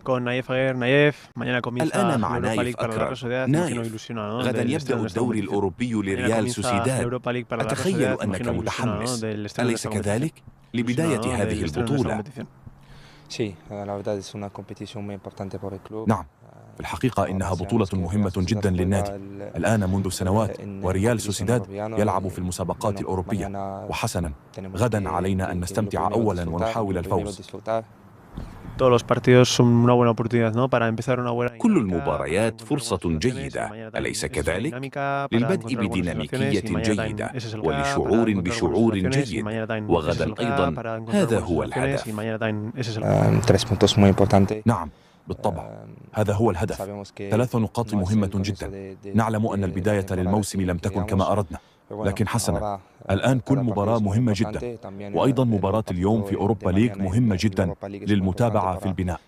con Nayef Aguer. Nayef, mañana comienza الآن la مع Europa نايف League para la Real أكرم. Sociedad. Imagino نايف، ilusiona, ¿no? غدا Del estreno يبدأ de esta الدوري competición. الأوروبي Mañana لريال comienza la سوسيداد. Europa League para la Real أتخيل Sociedad. أنك Imagino ilusiona, ¿no? متحمس، Del estreno de أليس esta competición. كذلك؟ لبداية Ilusiona, ¿no? هذه Del estreno de esta البطولة. competición. Sí, la verdad es una competición muy importante para el club. نعم، في الحقيقة إنها بطولة مهمة جدا للنادي. الآن منذ سنوات وريال سوسيداد يلعب في المسابقات الأوروبية، وحسنا، غدا علينا أن نستمتع أولا ونحاول الفوز. Todos los partidos son una buena oportunidad, ¿no? Para empezar una buena كل dinámica, para المباريات encontrar buenas فرصة sensaciones, y جيدة، mañana también أليس es esa كذلك؟ dinámica para للبدء encontrar buenas sensaciones, بديناميكية y mañana también جيدة ese es el K para ولشعور encontrar buenas بشعور sensaciones, y جيد، mañana también ese es وغدا el K أيضا para encontrar هذا buenas هو sensaciones, الهدف. y mañana también ese es el Tres puntos muy importantes. نعم بالطبع، هذا هو الهدف. 3 نقاط مهمة جدا. نعلم أن البداية للموسم لم تكن كما أردنا، لكن حسنا، الآن كل مباراة مهمة جدا، وأيضا مباراة اليوم في أوروبا ليج مهمة جدا للمتابعة في البناء.